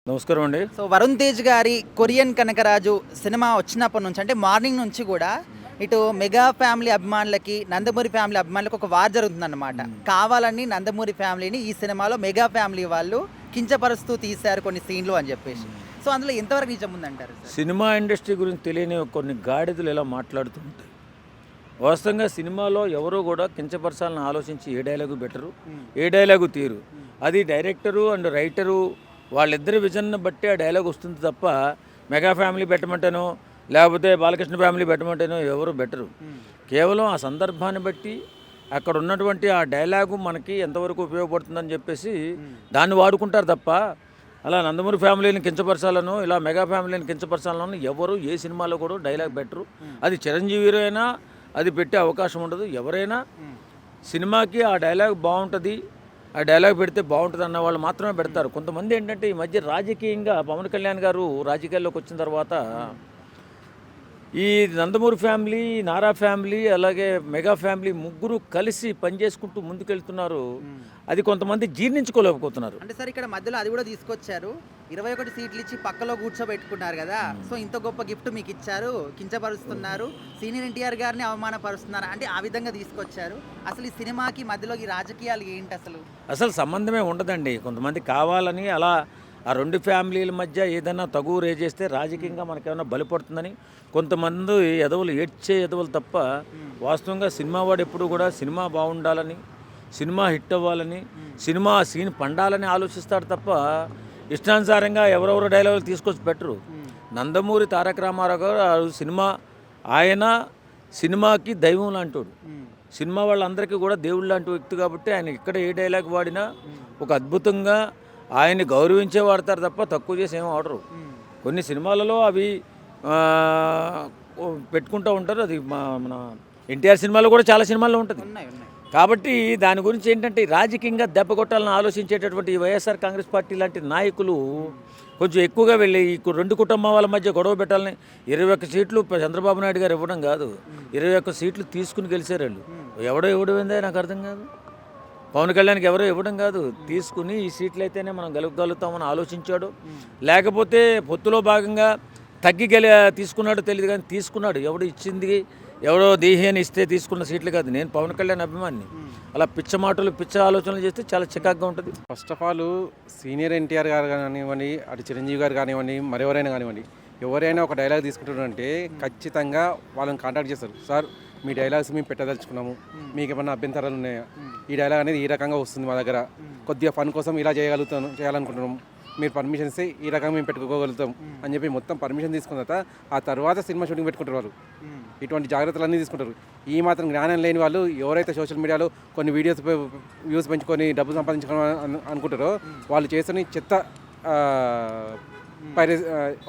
నమస్కారం అండి. సో వరుణ్ తేజ్ గారి కొరియన్ కనకరాజు సినిమా వచ్చినప్పటి నుంచి అంటే మార్నింగ్ నుంచి కూడా ఇటు మెగా ఫ్యామిలీ అభిమానులకి నందమూరి ఫ్యామిలీ అభిమానులకు ఒక వార్ జరుగుతుందన్నమాట. కావాలని నందమూరి ఫ్యామిలీని ఈ సినిమాలో మెగా ఫ్యామిలీ వాళ్ళు కించపరుస్తూ తీశారు కొన్ని సీన్లు అని చెప్పేసి. సో అందులో ఎంతవరకు నిజం ఉందంటారు సార్? సినిమా ఇండస్ట్రీ గురించి తెలియని కొన్ని గాడిదలు ఇలా మాట్లాడుతుంటాయి. వాస్తవంగా సినిమాలో ఎవరో కూడా కించపరచాలని ఆలోచించి ఏ డైలాగు బెటరు, ఏ డైలాగు తీరు, అది డైరెక్టరు అండ్ రైటరు వాళ్ళిద్దరి విజన్ని బట్టి ఆ డైలాగ్ వస్తుంది తప్ప మెగా ఫ్యామిలీ పెట్టమంటేనో లేకపోతే బాలకృష్ణ ఫ్యామిలీ పెట్టమంటేనో ఎవరు బెటరు. కేవలం ఆ సందర్భాన్ని బట్టి అక్కడ ఉన్నటువంటి ఆ డైలాగు మనకి ఎంతవరకు ఉపయోగపడుతుందని చెప్పేసి దాన్ని వాడుకుంటారు తప్ప అలా నందమూరి ఫ్యామిలీని కించపరచాలను ఇలా మెగా ఫ్యామిలీని కించపరచాలను ఎవరు ఏ సినిమాలో కూడా డైలాగ్ బెటరు. అది చిరంజీవి అయినా అది పెట్టే అవకాశం ఉండదు. ఎవరైనా సినిమాకి ఆ డైలాగ్ బాగుంటుంది, ఆ డైలాగ్ పెడితే బాగుంటుంది అన్న వాళ్ళు మాత్రమే పెడతారు. కొంతమంది ఏంటంటే ఈ మధ్య రాజకీయంగా పవన్ కళ్యాణ్ గారు రాజకీయాల్లోకి వచ్చిన తర్వాత ఈ నందమూరి ఫ్యామిలీ, నారా ఫ్యామిలీ, అలాగే మెగా ఫ్యామిలీ ముగ్గురు కలిసి పనిచేసుకుంటూ ముందుకెళ్తున్నారు. అది కొంతమంది జీర్ణించుకోలేకపోతున్నారు. అంటే సార్ ఇక్కడ మధ్యలో అది కూడా తీసుకొచ్చారు, 21 సీట్లు ఇచ్చి పక్కలో కూర్చోబెట్టుకున్నారు కదా. సో ఇంత గొప్ప గిఫ్ట్ మీకు ఇచ్చారు, కించపరుస్తున్నారు, సీనియర్ ఎన్టీఆర్ గారిని అవమానపరుస్తున్నారు అంటే ఆ విధంగా తీసుకొచ్చారు. అసలు ఈ సినిమాకి మధ్యలో ఈ రాజకీయాలు ఏంటి అసలు సంబంధమే ఉండదండి. కొంతమంది కావాలని అలా ఆ రెండు ఫ్యామిలీల మధ్య ఏదైనా తగువ రేజేస్తే రాజకీయంగా మనకేమైనా బలిపడుతుందని కొంతమంది ఎదవులు ఏడ్చే ఎదవులు తప్ప వాస్తవంగా సినిమా వాడు ఎప్పుడు కూడా సినిమా బాగుండాలని, సినిమా హిట్ అవ్వాలని, సినిమా సీన్ పండాలని ఆలోచిస్తాడు తప్ప ఇష్టానుసారంగా ఎవరెవరు డైలాగులు తీసుకొచ్చి పెట్టరు. నందమూరి తారక రామారావు గారు సినిమా ఆయన సినిమాకి దైవం లాంటోడు. సినిమా వాళ్ళందరికీ కూడా దేవుడు లాంటి వ్యక్తి కాబట్టి ఆయన ఇక్కడ ఏ డైలాగ్ వాడినా ఒక అద్భుతంగా ఆయన్ని గౌరవించే వాడతారు తప్ప తక్కువ చేసి ఏం ఆడరు. కొన్ని సినిమాలలో అవి పెట్టుకుంటూ ఉంటారు. అది మన ఎన్టీఆర్ సినిమాలో కూడా చాలా సినిమాల్లో ఉంటుంది. కాబట్టి దాని గురించి ఏంటంటే రాజకీయంగా దెబ్బ కొట్టాలని ఆలోచించేటటువంటి వైఎస్ఆర్ కాంగ్రెస్ పార్టీ లాంటి నాయకులు కొంచెం ఎక్కువగా వెళ్ళి ఈ రెండు కుటుంబాల మధ్య గొడవ పెట్టాలని 21 సీట్లు చంద్రబాబు నాయుడు గారు ఇవ్వడం కాదు, 21 సీట్లు తీసుకుని గెలిచారు వాళ్ళు. ఎవడో ఇవ్వడమైందే నాకు అర్థం కాదు. పవన్ కళ్యాణ్కి ఎవరో ఇవ్వడం కాదు, తీసుకుని ఈ సీట్లు అయితేనే మనం గెలవగలుగుతామని ఆలోచించాడు. లేకపోతే పొత్తులో భాగంగా తగ్గి తీసుకున్నాడో తెలియదు కానీ తీసుకున్నాడు. ఎవడు ఇచ్చింది ఎవడో దేహేని ఇస్తే తీసుకున్న సీట్లు కాదు. నేను పవన్ కళ్యాణ్ అభిమాని. అలా పిచ్చ మాటలు పిచ్చ ఆలోచనలు చేస్తే చాలా చికాగ్గా ఉంటుంది. First of all senior NTR గారు కానివ్వండి, అటు చిరంజీవి గారు కానివ్వండి, మరెవరైనా కానివ్వండి, ఎవరైనా ఒక డైలాగ్ తీసుకుంటారంటే ఖచ్చితంగా వాళ్ళని కాంటాక్ట్ చేస్తారు. సార్ మీ డైలాగ్స్ మేము పెట్టదలుచుకున్నాము, మీకు ఏమన్నా అభ్యంతరాలు ఉన్నాయా, ఈ డైలాగ్ అనేది ఈ రకంగా వస్తుంది మా దగ్గర, కొద్దిగా ఫన్ కోసం ఇలా చేయాలనుకుంటున్నాము, మీరు పర్మిషన్ ఇస్తే ఈ రకంగా మేము పెట్టుకోగలుగుతాం అని చెప్పి మొత్తం పర్మిషన్ తీసుకున్న తర్వాత సినిమా షూటింగ్ పెట్టుకుంటారు. వాళ్ళు ఇటువంటి జాగ్రత్తలన్నీ తీసుకుంటారు. ఈ మాత్రం జ్ఞానం లేని వాళ్ళు ఎవరైతే సోషల్ మీడియాలో కొన్ని వీడియోస్ వ్యూస్ పెంచుకొని డబ్బు సంపాదించుకోవాలని అనుకుంటారో వాళ్ళు చేసిన చెత్త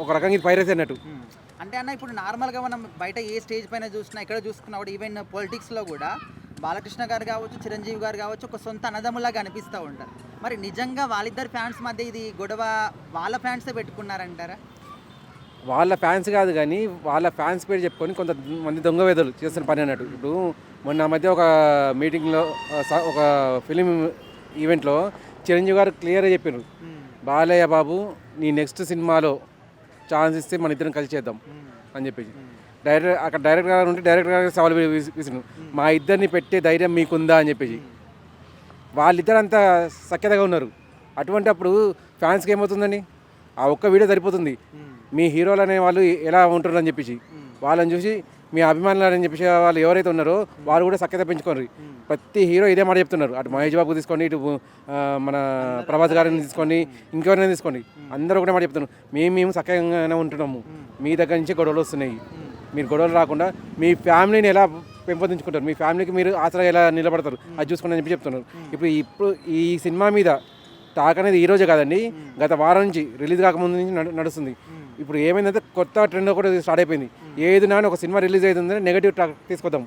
ఒక రకంగా ఇది పైరసీ అన్నట్టు. అంటే అన్న ఇప్పుడు నార్మల్గా మనం బయట ఏ స్టేజ్ పైన చూసినా ఎక్కడ చూసుకున్నా కూడా ఈవెన్ పొలిటిక్స్లో కూడా బాలకృష్ణ గారు కావచ్చు, చిరంజీవి గారు కావచ్చు, ఒక సొంత అన్నదమ్ములాగా అనిపిస్తూ ఉంటారు. మరి నిజంగా వాళ్ళిద్దరు ఫ్యాన్స్ మధ్య ఇది గొడవ వాళ్ళ ఫ్యాన్సే పెట్టుకున్నారంటారా? వాళ్ళ ఫ్యాన్స్ కాదు కానీ వాళ్ళ ఫ్యాన్స్ పేరు చెప్పుకొని కొంతమంది దొంగ వేదలు చేస్తున్న పని అన్నట్టు. ఇప్పుడు మొన్న మధ్య ఒక మీటింగ్లో ఒక ఫిలిం ఈవెంట్లో చిరంజీవి గారు క్లియర్గా చెప్పారు, బాలయ్య బాబు నీ నెక్స్ట్ సినిమాలో ఛాన్స్ ఇస్తే మన ఇద్దరం కలిసి చేద్దాం అని చెప్పేసి డైరెక్టర్ గారు ఉంటే డైరెక్టర్ గారు సవాల్ విసిరు, మా ఇద్దరిని పెట్టే ధైర్యం మీకుందా అని చెప్పేసి. వాళ్ళిద్దరు అంతా సఖ్యతగా ఉన్నారు. అటువంటి అప్పుడు ఫ్యాన్స్కి ఏమవుతుందండి, ఆ ఒక్క వీడియో సరిపోతుంది. మీ హీరోలు అనే వాళ్ళు ఎలా ఉంటారు అని చెప్పేసి వాళ్ళని చూసి మీ అభిమానులు అని చెప్పేసి వాళ్ళు ఎవరైతే ఉన్నారో వాళ్ళు కూడా సఖ్యత పెంచుకోరు. ప్రతి హీరో ఇదే మాట చెప్తున్నారు. అటు మహేష్ బాబు తీసుకోండి, ఇటు మన ప్రభాస్ గారిని తీసుకోండి, ఇంకెవరైనా తీసుకోండి, అందరూ ఒకటే మాట చెప్తున్నారు, మేము సఖ్యంగానే ఉంటున్నాము, మీ దగ్గర నుంచి గొడవలు వస్తున్నాయి, మీరు గొడవలు రాకుండా మీ ఫ్యామిలీని ఎలా పెంపొందించుకుంటారు, మీ ఫ్యామిలీకి మీరు ఆసరా ఎలా నిలబడతారు అది చూసుకోండి అని చెప్పి చెప్తున్నారు. ఇప్పుడు ఈ సినిమా మీద టాక్ అనేది ఈరోజే కాదండి, గత వారం నుంచి రిలీజ్ కాకముందు నుంచి నడుస్తుంది. ఇప్పుడు ఏమైందంటే కొత్త ట్రెండ్ ఒకటి స్టార్ట్ అయిపోయింది. ఏది నాని ఒక సినిమా రిలీజ్ అవుతుందంటే నెగిటివ్ టాక్ తీసుకొద్దాం,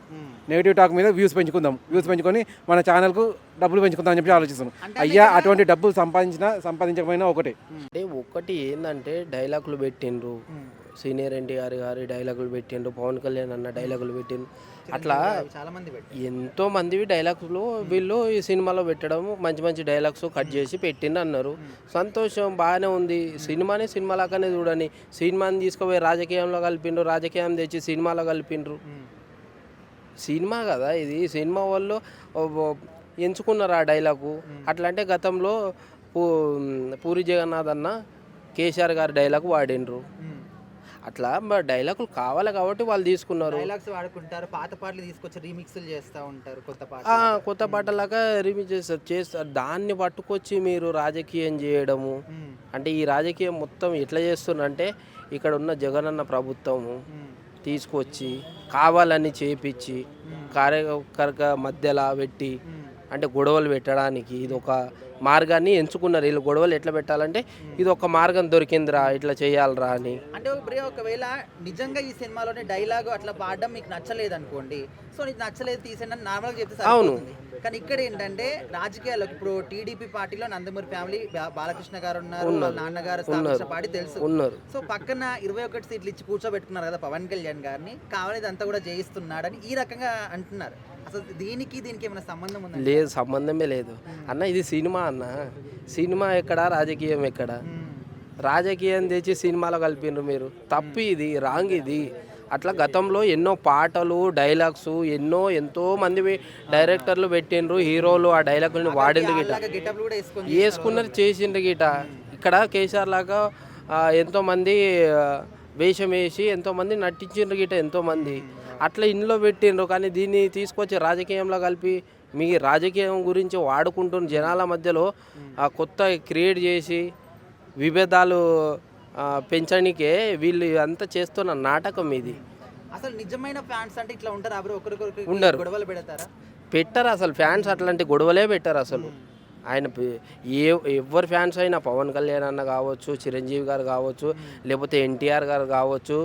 నెగిటివ్ టాక్ మీద వ్యూస్ పెంచుకొని మన ఛానల్కు డబ్బులు పెంచుకుందాం అని చెప్పి ఆలోచిస్తున్నాం. అయ్యా అటువంటి డబ్బులు సంపాదించకపోయినా ఒకటే. అంటే ఒకటి ఏంటంటే డైలాగులు పెట్టిండ్రు, సీనియర్ ఎన్టీఆర్ గారి డైలాగులు పెట్టిండ్రు, పవన్ కళ్యాణ్ అన్న డైలాగులు పెట్టిండ్రు. అట్లా చాలా మంది పెట్టి ఎంతో మందివి డైలాగ్స్లు వీళ్ళు ఈ సినిమాలో పెట్టడం, మంచి మంచి డైలాగ్స్ కట్ చేసి పెట్టిండు అన్నారు. సంతోషం, బాగానే ఉంది. సినిమాని సినిమాలాగానే చూడని. సినిమాని తీసుకుపోయి రాజకీయంలో కలిపిండ్రు, రాజకీయం తెచ్చి సినిమాలో కలిపిండ్రు. సినిమా కదా ఇది, సినిమా వాళ్ళు ఎంచుకున్నారు ఆ డైలాగు. అట్లా అంటే గతంలో పూరి జగన్నాథ్ అన్న కేసీఆర్ గారి డైలాగ్ వాడిండ్రు. అట్లా డైలాగులు కావాలి కాబట్టి వాళ్ళు తీసుకున్నారు. డైలాగ్స్ వాడుకుంటారు, పాత పాటలు తీసుకొచ్చి రీమిక్స్లు చేస్తూ ఉంటారు, కొత్త పాటలాగా రిమిక్స్ చేస్తారు. దాన్ని పట్టుకొచ్చి మీరు రాజకీయం చేయడము అంటే, ఈ రాజకీయం మొత్తం ఎట్లా చేస్తున్నారంటే, ఇక్కడ ఉన్న జగనన్న ప్రభుత్వము తీసుకొచ్చి కావాలని చేపించి కార్యకర్త మధ్యలో పెట్టి అంటే గొడవలు పెట్టడానికి ఇది ఒక మార్గాన్ని ఎంచుకున్నారు. వీళ్ళు గొడవలు ఎట్లా పెట్టాలంటే ఇది ఒక మార్గం దొరికిందిరా, ఇట్లా చేయాలరా అని. అంటే ఒకవేళ నిజంగా ఈ సినిమాలోనే డైలాగ్ అట్లా పాడడం మీకు నచ్చలేదు అనుకోండి, సో నీకు నచ్చలేదు తీసేయండి అని నార్మల్గా చెప్తే సరిపోతుంది. కానీ ఇక్కడ ఏంటంటే రాజకీయాల్లో ఇప్పుడు టీడీపీ పార్టీలో నందమూరి ఫ్యామిలీ, బాలకృష్ణ గారు ఉన్నారు, వాళ్ళ నాన్నగారు స్థాపించిన పార్టీ తెలుసు. సో పక్కన 21 సీట్లు ఇచ్చి కూర్చోబెట్టుకున్నారు కదా పవన్ కళ్యాణ్ గారిని, కావాలి అంతా కూడా చేయిస్తున్నాడని ఈ రకంగా అంటున్నారు. అసలు దీనికి ఏమైనా సంబంధం ఉందా? లేదు, సంబంధమే లేదు అన్న. ఇది సినిమా అన్న. సినిమా ఎక్కడ, రాజకీయం ఎక్కడ? రాజకీయం తెచ్చి సినిమాలో కలిపిండ్రు మీరు. తప్పు ఇది, రాంగ్ ఇది. అట్లా గతంలో ఎన్నో పాటలు, డైలాగ్స్ ఎంతో మంది డైరెక్టర్లు పెట్టిండ్రు, హీరోలు ఆ డైలాగులను వాడిండ్రు గిట, వేసుకున్నారు, చేసిండ్రు గిట. ఇక్కడ కేసీఆర్ లాగా ఎంతోమంది వేషం వేసి ఎంతోమంది నటించిండ్రు గిట, ఎంతోమంది అట్లా ఇంట్లో పెట్టిండ్రు. కానీ దీన్ని తీసుకొచ్చి రాజకీయంలో కలిపి మీ రాజకీయం గురించి వాడుకుంటున్న జనాల మధ్యలో కొత్త క్రియేట్ చేసి విభేదాలు పెంచడానికే వీళ్ళు అంతా చేస్తున్న నాటకం ఇది. అసలు నిజమైన ఫ్యాన్స్ అంటే ఇట్లా ఉంటారు, ఒకరికొకరు ఉండరు, గొడవలు పెడతారా? పెట్టరు అసలు. ఫ్యాన్స్ అట్లాంటి గొడవలే పెట్టరు అసలు. ఆయన ఎవరు ఫ్యాన్స్ అయినా, పవన్ కళ్యాణ్ అన్న కావచ్చు, చిరంజీవి గారు కావచ్చు, లేకపోతే ఎన్టీఆర్ గారు కావచ్చు,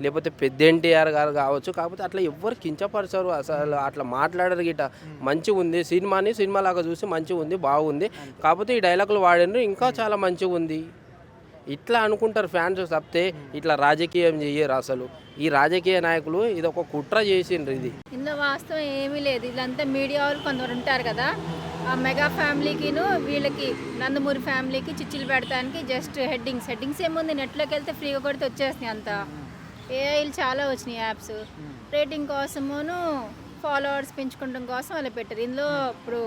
లేకపోతే పెద్ద ఎన్టీఆర్ గారు కావచ్చు, కాకపోతే అట్లా ఎవ్వరు కించపరచరు అసలు. అట్లా మాట్లాడరు గిట. మంచిగా ఉంది సినిమాని సినిమాలాగా చూసి మంచిగా ఉంది, బాగుంది, కాకపోతే ఈ డైలాగులు వాడినారు ఇంకా చాలా మంచిగా ఉంది ఇట్లా అనుకుంటారు ఫ్యాన్స్ తప్పితే ఇట్లా రాజకీయం చెయ్యరు అసలు. ఈ రాజకీయ నాయకులు ఇది ఒక కుట్ర చేసిండ్రు. ఇది ఇందులో వాస్తవం ఏమీ లేదు. ఇదంతా మీడియా వాళ్ళు కొందరు ఉంటారు కదా, ఆ మెగా ఫ్యామిలీకిను వీళ్ళకి నందమూరి ఫ్యామిలీకి చిచ్చులు పెడతానికి జస్ట్ హెడ్డింగ్స్ ఏముంది, నెట్లోకి వెళ్తే ఫ్రీగా కొడితే వచ్చేస్తున్నాయి. అంతా ఏఐలు చాలా వచ్చినాయి యాప్స్, రేటింగ్ కోసమును ఫాలోవర్స్ పెంచుకోవడం కోసం అలా పెట్టారు. ఇందులో ఇప్పుడు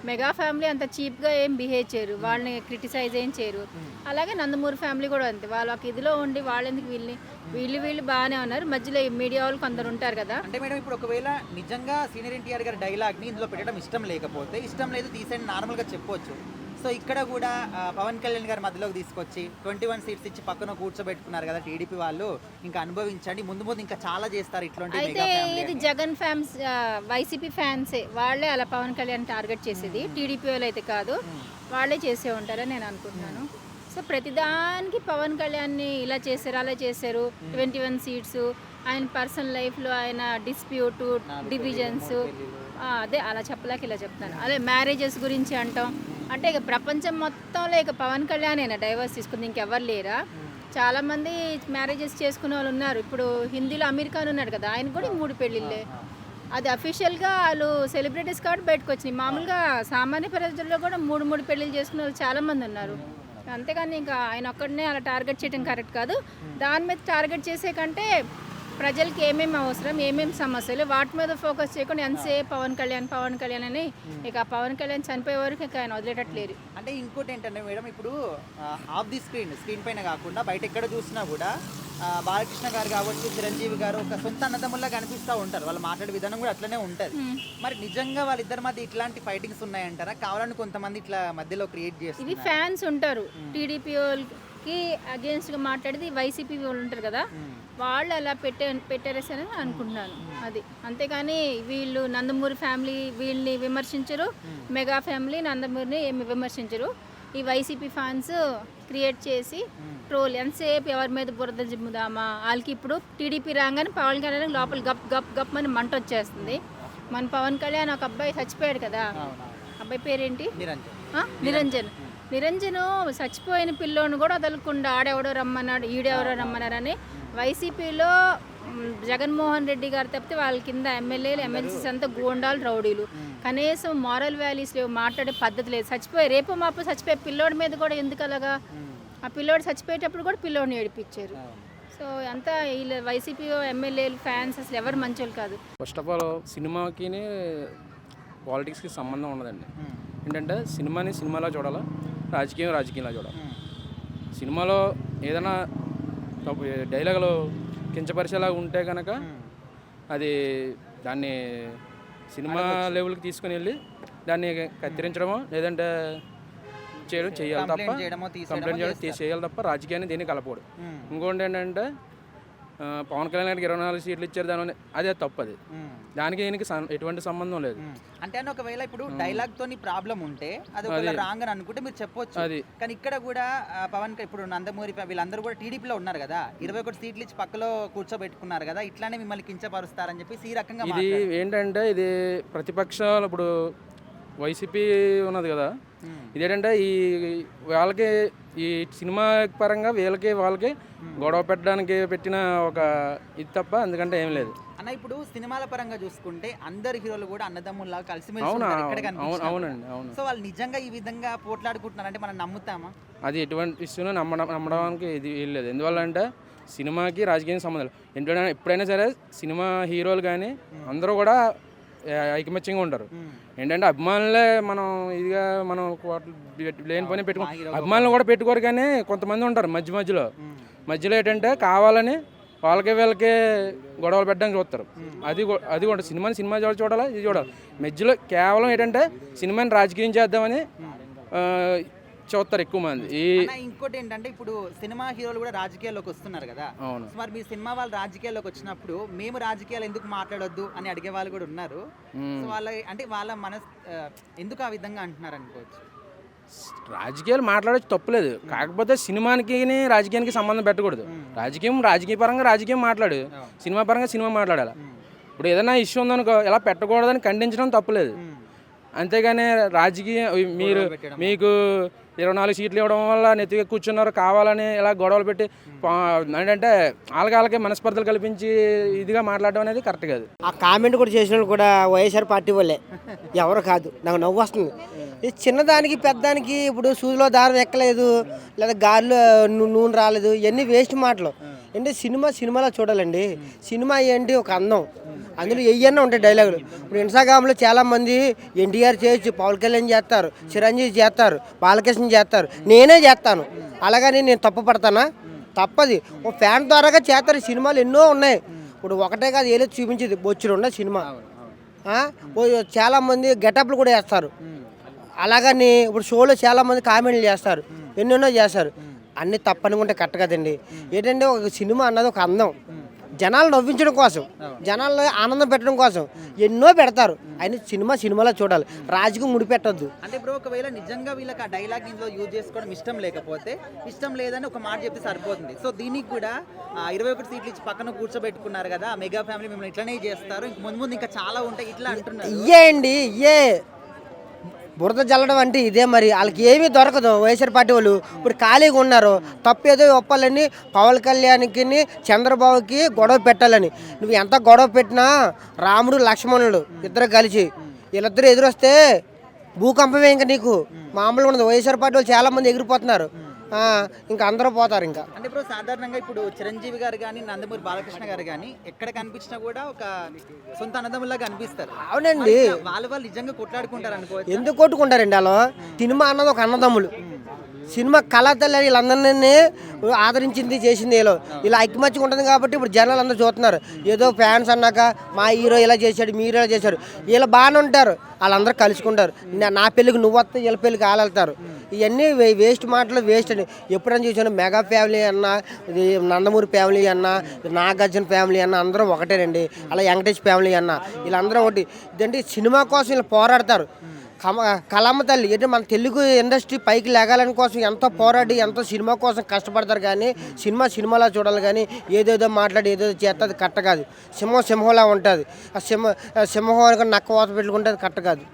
మెగా ఫ్యామిలీ అంత చీప్గా ఏం బిహేవ్ చేయరు, వాళ్ళని క్రిటిసైజ్ ఏం చేయరు. అలాగే నందమూరి ఫ్యామిలీ కూడా అంతే. వాళ్ళకి ఇదిలో ఉండి వాళ్ళెందుకు వీళ్ళు బాగానే ఉన్నారు. మధ్యలో మీడియా వాళ్ళు కొందరు ఉంటారు కదా. అంటే మేడం ఇప్పుడు ఒకవేళ నిజంగా సీనియర్ ఎన్టీఆర్ గారి డైలాగ్ని ఇందులో పెట్టడం ఇష్టం లేకపోతే, ఇష్టం లేదు తీసేయండి నార్మల్గా చెప్పొచ్చు. సో ఇక్కడ కూడా పవన్ కళ్యాణ్ గారి మధ్యలోకి తీసుకొచ్చి 21 సీట్స్ ఇచ్చి పక్కన కూర్చోబెట్టుకున్నారు కదా టీడీపీ వాళ్ళు, ఇంకా అనుభవించండి, ముందు ఇంకా చాలా చేస్తారు ఇట్లాంటి. అయితే ఇది జగన్ ఫ్యాన్స్, వైసీపీ ఫ్యాన్సే వాళ్ళే అలా పవన్ కళ్యాణ్ టార్గెట్ చేసేది, టీడీపీ వాళ్ళు అయితే కాదు, వాళ్ళే చేసే ఉంటారని నేను అనుకుంటున్నాను. సో ప్రతిదానికి పవన్ కళ్యాణ్ని ఇలా చేశారు, అలా చేశారు, 21 సీట్స్, ఆయన పర్సనల్ లైఫ్లో ఆయన డిస్ప్యూట్, డివిజన్స్, అదే అలా చెప్పలేక ఇలా చెప్తాను. అదే మ్యారేజెస్ గురించి అంటాం. అంటే ఇక ప్రపంచం మొత్తంలో ఇక పవన్ కళ్యాణ్ అయినా డైవర్స్ తీసుకుంది, ఇంకెవరు లేరా? చాలామంది మ్యారేజెస్ చేసుకునే వాళ్ళు ఉన్నారు. ఇప్పుడు హిందీలో అమీర్ ఖాన్ ఉన్నాడు కదా, ఆయన కూడా 3 పెళ్ళిళ్ళే. అది అఫీషియల్గా వాళ్ళు సెలబ్రిటీస్ కాబట్టి బయటకు వచ్చినాయి. మామూలుగా సామాన్య ప్రజల్లో కూడా 3 పెళ్ళిళ్ళు చేసుకునే వాళ్ళు చాలామంది ఉన్నారు. అంతేగాని ఇంకా ఆయన ఒక్కడనే అలా టార్గెట్ చేయడం కరెక్ట్ కాదు. దాని మీద టార్గెట్ చేసే కంటే ప్రజలకి ఏమేమి అవసరం, ఏమేమి సమస్యలు, వాటి మీద ఫోకస్ చేయకుండా ఎంతసేపు పవన్ కళ్యాణ్ అని ఇక పవన్ కళ్యాణ్ చనిపోయే వరకు ఇక ఆయన వదిలేటట్లేరు. అంటే ఇంకోటి ఏంటంటే మేడం, ఇప్పుడు ఆఫ్ ది స్క్రీన్ పైన కాకుండా బయట ఎక్కడ చూసినా కూడా బాలకృష్ణ గారు కావచ్చు, చిరంజీవి గారు ఒక సొంత అన్నదమ్ముల్లా కనిపిస్తూ ఉంటారు. వాళ్ళు మాట్లాడే విధానం కూడా అట్లనే ఉంటుంది. మరి నిజంగా వాళ్ళిద్దరి మధ్య ఇట్లాంటి ఫైటింగ్స్ ఉన్నాయంటారా, కావాలని కొంతమంది ఇట్లా మధ్యలో క్రియేట్ చేస్తారు? ఇవి ఫ్యాన్స్ ఉంటారు, టీడీపీ వాళ్ళకి అగేన్స్ట్గా మాట్లాడేది వైసీపీ వాళ్ళు ఉంటారు కదా, వాళ్ళు అలా పెట్టారేసని అనుకుంటున్నాను. అది అంతేకాని వీళ్ళు నందమూరి ఫ్యామిలీ వీళ్ళని విమర్శించరు, మెగా ఫ్యామిలీ నందమూరిని ఏమి విమర్శించరు. ఈ వైసీపీ ఫ్యాన్స్ క్రియేట్ చేసి ట్రోల్, ఎంతసేపు ఎవరి మీద బురద జిమ్ముదామా, వాళ్ళకి ఇప్పుడు టీడీపీ రాగానే పవన్ కళ్యాణ్ లోపల గప్ అని మంట వచ్చేస్తుంది. మన పవన్ కళ్యాణ్ ఒక అబ్బాయి చచ్చిపోయాడు కదా, అబ్బాయి పేరేంటి? నిరంజన్. నిరంజను చచ్చిపోయిన పిల్లోని కూడా వదలకుండా ఆడెవడో రమ్మన్నాడు ఈడెవడో రమ్మన్నారని వైసీపీలో జగన్మోహన్ రెడ్డి గారు తప్పితే వాళ్ళ కింద ఎమ్మెల్యేలు ఎమ్మెల్సీస్ అంతా గూండాలు రౌడీలు. కనీసం మారల్ వాల్యూస్ లేవు, మాట్లాడే పద్ధతి లేదు. రేపు మాపు చచ్చిపోయే పిల్లోడి మీద కూడా ఎందుకు అలాగా? ఆ పిల్లోడు చచ్చిపోయేటప్పుడు కూడా పిల్లోడిని ఏడిపించారు. సో అంతా వీళ్ళు వైసీపీ ఎమ్మెల్యేలు ఫ్యాన్స్ అసలు ఎవరు మంచోళ్ళు కాదు. ఫస్ట్ ఆఫ్ ఆల్ సినిమాకి పాలిటిక్స్కి సంబంధం ఉన్నదండి. ఏంటంటే సినిమాని సినిమాలో చూడాలా, రాజకీయంలో చూడాలి. సినిమాలో ఏదైనా డైలాగులు కించపరిచేలాగా ఉంటే కనుక అది దాన్ని సినిమా లెవెల్కి తీసుకుని వెళ్ళి దాన్ని కత్తిరించడమో లేదంటే చేయాలి తప్ప కంప్లైంట్ చేయడం చేయాలి తప్ప రాజకీయాన్ని దీన్ని కలపకూడదు. ఇంకోటి ఏంటంటే పవన్ కళ్యాణ్ గారికి 24 సీట్లు ఇచ్చారు, దాని అదే తప్పు. అది దానికి దీనికి ఎటువంటి సంబంధం లేదు. అంటే ఒకవేళ ఇప్పుడు డైలాగ్ తోని ప్రాబ్లం ఉంటే అది ఒకవేళ రాంగ్ అని అనుకుంటే మీరు చెప్పొచ్చు. అది కానీ ఇక్కడ కూడా పవన్ ఇప్పుడు నందమూరి వీళ్ళందరూ కూడా టీడీపీలో ఉన్నారు కదా, 21 సీట్లు ఇచ్చి పక్కలో కూర్చోబెట్టుకున్నారు కదా, ఇట్లానే మిమ్మల్ని కించపరుస్తారని చెప్పి ఈ రకంగా ఇది ఏంటంటే ఇది ప్రతిపక్షాలు ఇప్పుడు వైసీపీ ఉన్నది కదా, ఇదేంటంటే ఈ వాళ్ళకి ఈ సినిమా పరంగా వాళ్ళకి గొడవ పెట్టడానికి పెట్టిన ఒక ఇది తప్ప ఎందుకంటే ఏం లేదు అన్న. ఇప్పుడు సినిమాల పరంగా చూసుకుంటే అందరు హీరోలు కూడా అన్నదమ్ముల్లా కలిసిమెలిసి అవునండి. అవును. సో వాళ్ళు నిజంగా ఈ విధంగా పోట్లాడుకుంటున్నారంటే మనం నమ్ముతామా? అది ఎటువంటి విషయంలో నమ్మడానికి ఇది లేదు. ఎందువల్ల అంటే సినిమాకి రాజకీయం సంబంధం లేదు. ఎప్పుడైనా సరే సినిమా హీరోలు కానీ అందరూ కూడా ఐకమత్యంగా ఉంటారు. ఏంటంటే అభిమానులే మనం ఇదిగా మనం లేని పని పెట్టుకో, అభిమానులు కూడా పెట్టుకోరు. కానీ కొంతమంది ఉంటారు మధ్యలో ఏంటంటే కావాలని వీళ్ళకే గొడవలు పెట్టడానికి చూస్తారు. అది కూడా సినిమా చూడాలి, ఇది చూడాలి. మధ్యలో కేవలం ఏంటంటే సినిమాని రాజకీయం చేద్దామని చూస్తారు ఎక్కువ మంది. ఇంకోటి ఏంటంటే ఇప్పుడు సినిమా హీరోలు కూడా రాజకీయాల్లోకి వస్తున్నారు కదా. అవును. మరి మీ సినిమా వాళ్ళు రాజకీయాల్లోకి వచ్చినప్పుడు మేము రాజకీయాలు ఎందుకు మాట్లాడొద్దు అని అడిగే వాళ్ళు కూడా ఉన్నారు. సో వాళ్ళ మనసు ఎందుకు ఆ విధంగా అంటున్నారు అనుకోవచ్చు. రాజకీయాలు మాట్లాడచ్చు తప్పులేదు, కాకపోతే సినిమానికి రాజకీయానికి సంబంధం పెట్టకూడదు. రాజకీయ పరంగా రాజకీయం మాట్లాడు, సినిమా పరంగా సినిమా మాట్లాడాలి. ఇప్పుడు ఏదైనా ఇష్యూ ఉందనుకో ఇలా పెట్టకూడదని ఖండించడం తప్పులేదు. అంతేగాని రాజకీయం మీకు 24 సీట్లు ఇవ్వడం వల్ల నెత్తిగా కూర్చున్నారు కావాలని ఇలా గొడవలు పెట్టి ఏంటంటే వాళ్ళకి మనస్పర్ధలు కల్పించి ఇదిగా మాట్లాడడం అనేది కరెక్ట్ కాదు. ఆ కామెంట్ కూడా చేసిన వాళ్ళు కూడా వైఎస్ఆర్ పార్టీ వాళ్ళే, ఎవరు కాదు. నాకు నవ్వు వస్తుంది. ఈ చిన్నదానికి పెద్దానికి ఇప్పుడు సూదిలో దారం ఎక్కలేదు, లేదా గాలిలో నూనె రాలేదు, ఇవన్నీ వేస్ట్ మాటలు. అంటే సినిమాలో చూడాలండి. సినిమా ఏంటి ఒక అందం, అందులో ఎయ్యన్నా ఉంటాయి డైలాగులు. ఇప్పుడు ఇన్స్టాగ్రామ్లో చాలామంది ఎన్టీఆర్ చేయొచ్చు, పవన్ కళ్యాణ్ చేస్తారు, చిరంజీవి చేస్తారు, బాలకృష్ణ చేస్తారు, నేనే చేస్తాను. అలాగని నేను తప్పు పడతానా? తప్పది. ఓ ఫ్యాన్ ద్వారాగా చేస్తారు. సినిమాలు ఎన్నో ఉన్నాయి. ఇప్పుడు ఒకటే కాదు ఏదో చూపించేది బొచ్చులు ఉన్న సినిమా. చాలామంది గెటప్లు కూడా వేస్తారు. అలాగని ఇప్పుడు షోలో చాలామంది కామెంట్లు చేస్తారు, ఎన్నెన్నో చేస్తారు. అన్నీ తప్పనుకుంటే కరెక్ట్ కదండి. ఏంటంటే ఒక సినిమా అన్నది ఒక అందం, జనాలు నవ్వించడం కోసం, జనాల్లో ఆనందం పెట్టడం కోసం ఎన్నో పెడతారు. అయినా సినిమాలో చూడాలి, రాజకీయం ముడిపెట్టద్దు. అంటే ఇప్పుడు ఒకవేళ నిజంగా వీళ్ళకి ఆ డైలాగ్ ఇందులో యూజ్ చేసుకోవడం ఇష్టం లేకపోతే, ఇష్టం లేదని ఒక మాట చెప్తే సరిపోతుంది. సో దీనికి కూడా 21 సీట్లు ఇచ్చి పక్కన కూర్చోబెట్టుకున్నారు కదా, మెగా ఫ్యామిలీ మిమ్మల్ని ఇట్లనే చేస్తారు, ముందు ఇంకా చాలా ఉంటాయి ఇట్లా అంటున్నారు. ఇయ్యే బురద జల్లడం అంటే ఇదే. మరి వాళ్ళకి ఏమీ దొరకదు. వైఎస్ఆర్ పార్టీ వాళ్ళు ఇప్పుడు ఖాళీగా ఉన్నారు. తప్పేదో ఒప్పాలని పవన్ కళ్యాణ్కి చంద్రబాబుకి గొడవ పెట్టాలని. నువ్వు ఎంత గొడవ పెట్టినా రాముడు లక్ష్మణుడు ఇద్దరు కలిసి వీళ్ళిద్దరు ఎదురొస్తే భూకంపమే. ఇంకా నీకు మామూలుగా ఉండదు. వైఎస్ఆర్ పార్టీ వాళ్ళు చాలామంది ఎగిరిపోతున్నారు, ఇంకా అందరూ పోతారు. ఇంకా అంటే ఇప్పుడు సాధారణంగా ఇప్పుడు చిరంజీవి గారు కానీ నందమూరి బాలకృష్ణ గారు కానీ ఎక్కడ కనిపించినా కూడా ఒక సొంత అన్నదమ్ములాగా కనిపిస్తారు. అవునండి. వాళ్ళు నిజంగా కొట్లాడుకుంటారు అనుకో. ఎందుకు కొట్టుకుంటారండి వాళ్ళు? సినిమా అన్నది ఒక అన్నదమ్ములు. సినిమా కళాతల్లి వీళ్ళందరినీ ఆదరించింది, చేసింది ఇలా ఐక్యమత్యం ఉంటుంది కాబట్టి ఇప్పుడు జనాలు అందరూ చూస్తున్నారు. ఏదో ఫ్యాన్స్ అన్నాక మా హీరో ఇలా చేశాడు, మీరు ఇలా చేశాడు, వీళ్ళు బాగానే ఉంటారు, వాళ్ళందరూ కలుసుకుంటారు. నా పెళ్ళికి నువ్వు వస్తే వీళ్ళ పెళ్ళికి వాళ్ళు వెళ్తారు. ఇవన్నీ వేస్ట్ మాటలు, వేస్ట్ అండి. ఎప్పుడైనా చూసాను మెగా ఫ్యామిలీ అన్నా, నందమూరి ఫ్యామిలీ అన్నా, నాగార్జున ఫ్యామిలీ అన్నా అందరూ ఒకటేనండి. అలా వెంకటేష్ ఫ్యామిలీ అన్నా వీళ్ళందరూ ఒకటి. ఇదంటే సినిమా కోసం వీళ్ళు పోరాడతారు. కళమ్మ తల్లి అంటే మన తెలుగు ఇండస్ట్రీ పైకి లేగాలని కోసం ఎంతో పోరాడి ఎంతో సినిమా కోసం కష్టపడతారు. కానీ సినిమాలో చూడాలి. కానీ ఏదేదో మాట్లాడి ఏదేదో చేస్తే అది కరెక్ట్ కాదు. సింహంలా ఉంటుంది. ఆ సింహం నక్క వాత పెట్టుకుంటే అది కరెక్ట్ కాదు.